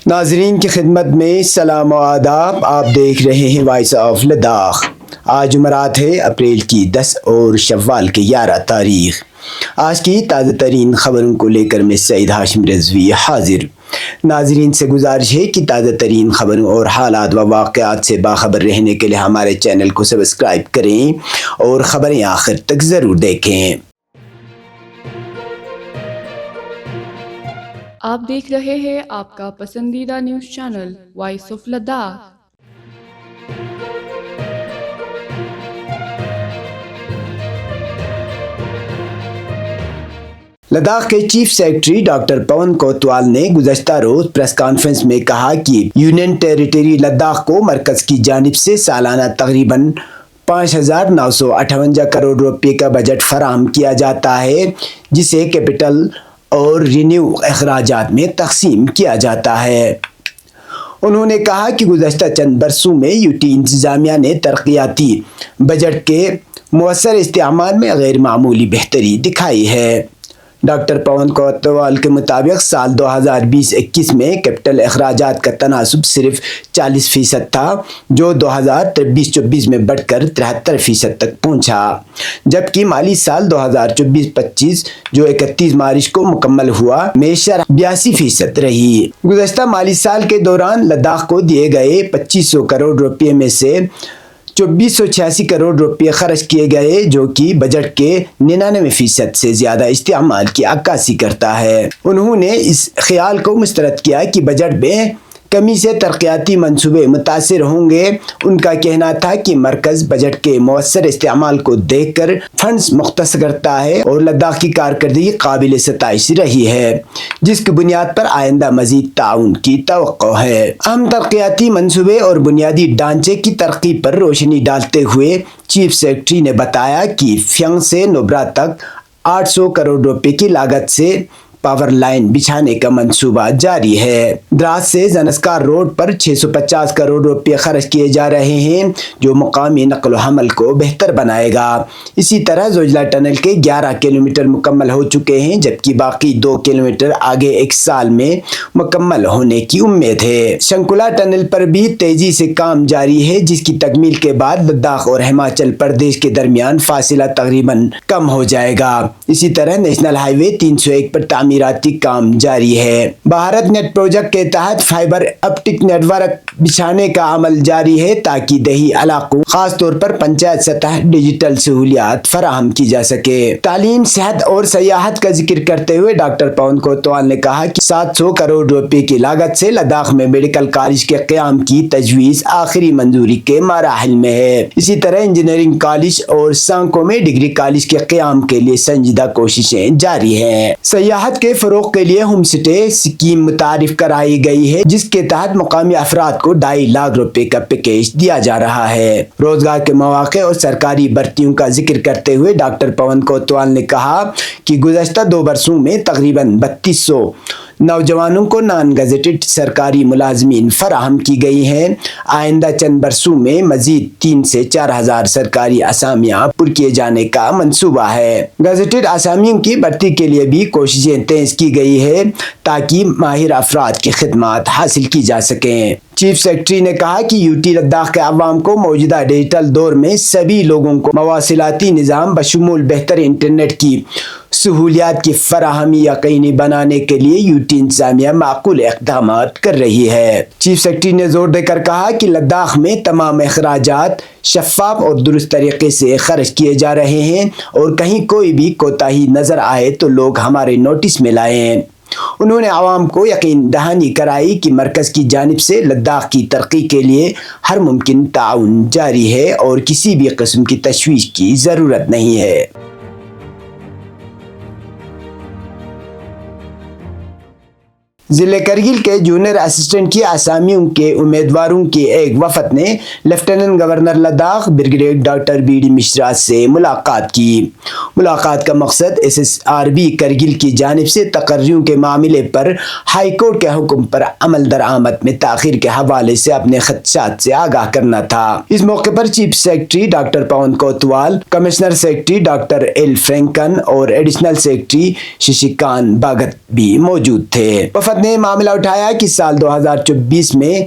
ناظرین کی خدمت میں سلام و آداب. آپ دیکھ رہے ہیں وائس آف لداخ. آج جمعرات ہے اپریل کی 10 اور شوال کی 11 تاریخ. آج کی تازہ ترین خبروں کو لے کر میں سعید ہاشم رضوی حاضر. ناظرین سے گزارش ہے کہ تازہ ترین خبروں اور حالات و واقعات سے باخبر رہنے کے لیے ہمارے چینل کو سبسکرائب کریں اور خبریں آخر تک ضرور دیکھیں. آپ دیکھ رہے ہیں آپ کا پسندیدہ news channel Voice of Ladakh. Ladakh کے chief secretary doctor Pawan Kotwal نے گزشتہ روز پریس کانفرنس میں کہا کہ یونین ٹیریٹری لداخ کو مرکز کی جانب سے سالانہ تقریباً 5,958 کروڑ روپے کا بجٹ فراہم کیا جاتا ہے، جسے کیپٹل اور ریونیو اخراجات میں تقسیم کیا جاتا ہے. انہوں نے کہا کہ گزشتہ چند برسوں میں یوٹی انتظامیہ نے ترقیاتی بجٹ کے مؤثر استعمال میں غیر معمولی بہتری دکھائی ہے. ڈاکٹر پون کوتوال کے مطابق سال 2020-21 میں کیپٹل اخراجات کا تناسب صرف 40% تھا، جو 2023-24 میں بڑھ کر 73% تک پہنچا، جبکہ مالی سال 2024-25 جو 31 مارچ کو مکمل ہوا میں شرح 82% رہی. گزشتہ مالی سال کے دوران لداخ کو دیے گئے 2,500 کروڑ روپے میں سے 2,486 کروڑ روپے خرچ کیے گئے، جو کہ بجٹ کے 99% سے زیادہ استعمال کی عکاسی کرتا ہے. انہوں نے اس خیال کو مسترد کیا کہ بجٹ میں کمی سے ترقیاتی منصوبے متاثر ہوں گے. ان کا کہنا تھا کہ مرکز بجٹ کے مؤثر استعمال کو دیکھ کر فنڈز مختص کرتا ہے اور لداخ کی کارکردگی قابل ستائش رہی ہے، جس کی بنیاد پر آئندہ مزید تعاون کی توقع ہے. اہم ترقیاتی منصوبے اور بنیادی ڈھانچے کی ترقی پر روشنی ڈالتے ہوئے چیف سیکرٹری نے بتایا کہ فینگ سے نوبرا تک 800 کروڑ روپے کی لاگت سے پاور لائن بچھانے کا منصوبہ جاری ہے. دراس سے زنسکار روڈ پر 650 کروڑ روپے خرچ کیے جا رہے ہیں، جو مقامی نقل و حمل کو بہتر بنائے گا. اسی طرح زوجلا ٹنل کے 11 کلومیٹر مکمل ہو چکے ہیں، جبکہ باقی 2 کلومیٹر آگے ایک سال میں مکمل ہونے کی امید ہے. شنکولا ٹنل پر بھی تیزی سے کام جاری ہے، جس کی تکمیل کے بعد لداخ اور ہماچل پردیش کے درمیان فاصلہ تقریباً کم ہو جائے گا. اسی طرح نیشنل ہائی وے 301 پر تعمیراتی کام جاری ہے. بھارت نیٹ پروجیکٹ کے تحت فائبر آپٹک نیٹ ورک بچھانے کا عمل جاری ہے، تاکہ دیہی علاقوں خاص طور پر پنچایت سطح ڈیجیٹل سہولیات فراہم کی جا سکے. تعلیم، صحت اور سیاحت کا ذکر کرتے ہوئے ڈاکٹر پون کوتوال نے کہا کہ 700 کروڑ روپے کی لاگت سے لداخ میں میڈیکل کالج کے قیام کی تجویز آخری منظوری کے مراحل میں ہے. اسی طرح انجینئرنگ کالج اور سانکو میں ڈگری کالج کے قیام کے لیے سنجیدہ کوششیں جاری ہیں. سیاحت کے فروغ کے لیے ہوم سٹے اسکیم متعارف کرائی گئی ہے، جس کے تحت مقامی افراد کو 2.5 لاکھ روپے کا پیکیج دیا جا رہا ہے. روزگار کے مواقع اور سرکاری بھرتیوں کا ذکر کرتے ہوئے ڈاکٹر پون کوتوال نے کہا کہ گزشتہ 2 برسوں میں تقریباً 3,200 نوجوانوں کو نان گزٹڈ سرکاری ملازمین فراہم کی گئی ہیں. آئندہ چند برسوں میں مزید 3 سے 4,000 سرکاری اسامیاں پر کیے جانے کا منصوبہ ہے. گزٹڈ اسامیوں کی بھرتی کے لیے بھی کوششیں تیز کی گئی ہے، تاکہ ماہر افراد کی خدمات حاصل کی جا سکیں. چیف سیکرٹری نے کہا کہ یوٹی لداخ کے عوام کو موجودہ ڈیجیٹل دور میں سبھی لوگوں کو مواصلاتی نظام بشمول بہتر انٹرنیٹ کی سہولیات کی فراہمی یقینی بنانے کے لیے یوٹی انتظامیہ معقول اقدامات کر رہی ہے. چیف سیکرٹری نے زور دے کر کہا کہ لداخ میں تمام اخراجات شفاف اور درست طریقے سے خرچ کیے جا رہے ہیں، اور کہیں کوئی بھی کوتاہی نظر آئے تو لوگ ہمارے نوٹس میں لائیں. انہوں نے عوام کو یقین دہانی کرائی کہ مرکز کی جانب سے لداخ کی ترقی کے لیے ہر ممکن تعاون جاری ہے اور کسی بھی قسم کی تشویش کی ضرورت نہیں ہے. ضلع کرگل کے جونیئر اسسٹنٹ کی اسامیوں کے امیدواروں کی ایک وفد نے lieutenant governor Ladakh brigadier doctor B D Mishra سے ملاقات کی. ملاقات کا مقصد SSRB کرگل کی جانب سے تقرریوں کے معاملے پر ہائی کورٹ کے حکم پر عمل درآمد میں تاخیر کے حوالے سے اپنے خدشات سے آگاہ کرنا تھا. اس موقع پر chief secretary doctor Pawan کوتوال، commissioner secretary doctor L Franken اور ایڈیشنل سیکرٹری ششیکانت بھگت بھی موجود تھے. وفد نے معاملہ اٹھایا کہ سال 2024 میں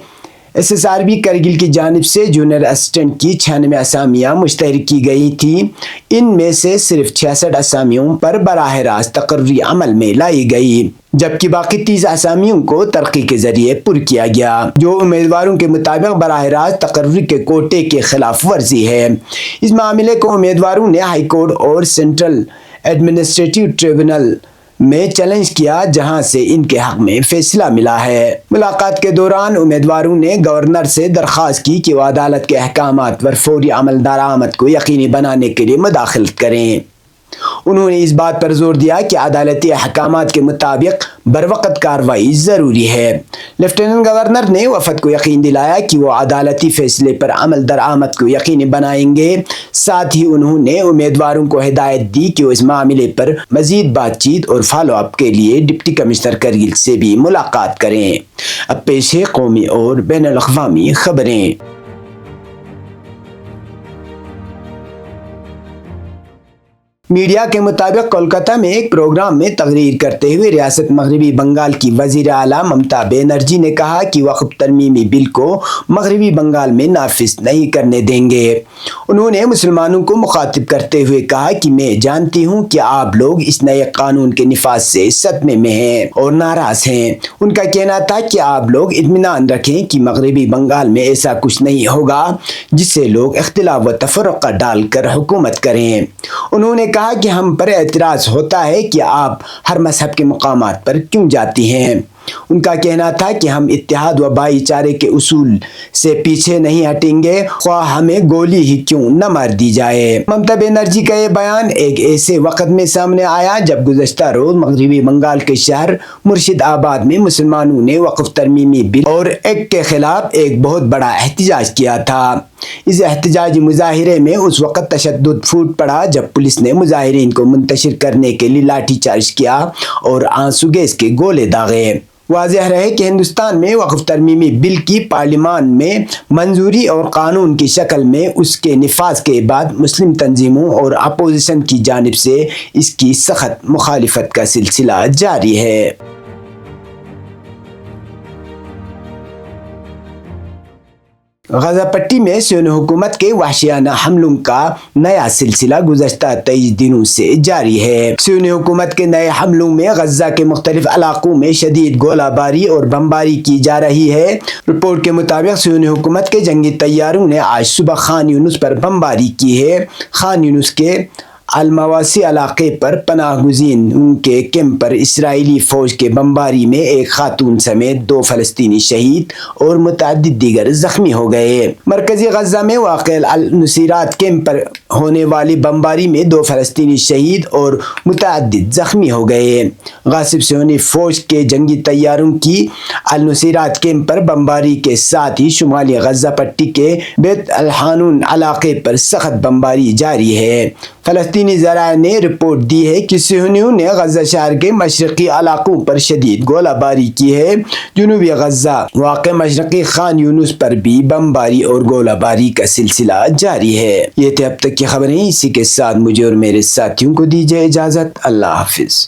SSRB کرگل کی جانب سے جونیئر اسسٹنٹ کی 96 اسامیاں مشتہر کی گئی تھیں۔ ان میں سے صرف 66 اسامیوں پر براہ راست تقرری عمل میں لائی گئی، جبکہ باقی 30 اسامیوں کو ترقی کے ذریعے پر کیا گیا، جو امیدواروں کے مطابق براہ راست تقرری کے کوٹے کے خلاف ورزی ہے۔ اس معاملے کو امیدواروں نے ہائی کورٹ اور سینٹرل ایڈمنسٹریٹو ٹریبونل میں چیلنج کیا، جہاں سے ان کے حق میں فیصلہ ملا ہے۔ ملاقات کے دوران امیدواروں نے گورنر سے درخواست کی کہ وہ عدالت کے احکامات پر فوری عمل درآمد کو یقینی بنانے کے لیے مداخلت کریں۔ انہوں نے اس بات پر زور دیا کہ عدالتی احکامات کے مطابق بروقت کارروائی ضروری ہے۔ لیفٹیننٹ گورنر نے وفد کو یقین دلایا کہ وہ عدالتی فیصلے پر عمل درآمد کو یقینی بنائیں گے۔ ساتھ ہی انہوں نے امیدواروں کو ہدایت دی کہ وہ اس معاملے پر مزید بات چیت اور فالو اپ کے لیے ڈپٹی کمشنر کرگل سے بھی ملاقات کریں۔ اب پیش ہے قومی اور بین الاقوامی خبریں۔ میڈیا کے مطابق کولکتہ میں ایک پروگرام میں تقریر کرتے ہوئے ریاست مغربی بنگال کی وزیر اعلیٰ ممتا بنرجی نے کہا کہ وقف ترمیمی بل کو مغربی بنگال میں نافذ نہیں کرنے دیں گے۔ انہوں نے مسلمانوں کو مخاطب کرتے ہوئے کہا کہ میں جانتی ہوں کہ آپ لوگ اس نئے قانون کے نفاذ سے صدمے میں ہیں اور ناراض ہیں۔ ان کا کہنا تھا کہ آپ لوگ اطمینان رکھیں کہ مغربی بنگال میں ایسا کچھ نہیں ہوگا جس سے لوگ اختلاف و تفرقہ ڈال کر حکومت کریں۔ انہوں نے کہا کہ ہم پر اعتراض ہوتا ہے کہ آپ ہر مذہب کے مقامات پر کیوں جاتی ہیں۔ ان کا کہنا تھا کہ ہم اتحاد و بھائی چارے کے اصول سے پیچھے نہیں ہٹیں گے، خواہ ہمیں گولی ہی کیوں نہ مار دی جائے۔ ممتا بنرجی کا یہ بیان ایک ایسے وقت میں سامنے آیا جب گزشتہ روز مغربی بنگال کے شہر مرشد آباد میں مسلمانوں نے وقف ترمیمی بل اور ایکٹ کے خلاف ایک بہت بڑا احتجاج کیا تھا۔ اس احتجاجی مظاہرے میں اس وقت تشدد پھوٹ پڑا جب پولیس نے مظاہرین کو منتشر کرنے کے لیے لاٹھی چارج کیا اور آنسو گیس کے گولے داغے۔ واضح رہے کہ ہندوستان میں وقف ترمیمی بل کی پارلیمان میں منظوری اور قانون کی شکل میں اس کے نفاذ کے بعد مسلم تنظیموں اور اپوزیشن کی جانب سے اس کی سخت مخالفت کا سلسلہ جاری ہے۔ غزہ پٹی میں صہیونی حکومت کے وحشیانہ حملوں کا نیا سلسلہ گزشتہ 23 دنوں سے جاری ہے۔ صہیونی حکومت کے نئے حملوں میں غزہ کے مختلف علاقوں میں شدید گولہ باری اور بمباری کی جا رہی ہے۔ رپورٹ کے مطابق صہیونی حکومت کے جنگی طیاروں نے آج صبح خان یونس پر بمباری کی ہے۔ خان یونس کے المواسی علاقے پر پناہ گزینوں کے کیمپ پر اسرائیلی فوج کے بمباری میں ایک خاتون سمیت 2 فلسطینی شہید اور متعدد دیگر زخمی ہو گئے۔ مرکزی غزہ میں واقع النصیرات کیمپ پر ہونے والی بمباری میں 2 فلسطینی شہید اور متعدد زخمی ہو گئے۔ غاصب صہیونی فوج کے جنگی طیاروں کی النصیرات کیمپ پر بمباری کے ساتھ ہی شمالی غزہ پٹی کے بیت الحانون علاقے پر سخت بمباری جاری ہے۔ فلسطینی ذرائع نے رپورٹ دی ہے کہ صہیونیوں نے غزہ شہر کے مشرقی علاقوں پر شدید گولہ باری کی ہے۔ جنوبی غزہ واقع مشرقی خان یونس پر بھی بمباری اور گولہ باری کا سلسلہ جاری ہے۔ یہ تھے اب تک کی خبریں، اسی کے ساتھ مجھے اور میرے ساتھیوں کو دیجیے اجازت۔ اللہ حافظ۔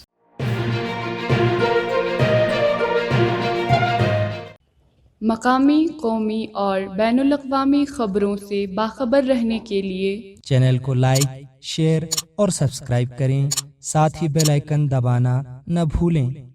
مقامی، قومی اور بین الاقوامی خبروں سے باخبر رہنے کے لیے چینل کو لائک، شیئر اور سبسکرائب کریں، ساتھ ہی بیل آئیکن دبانا نہ بھولیں۔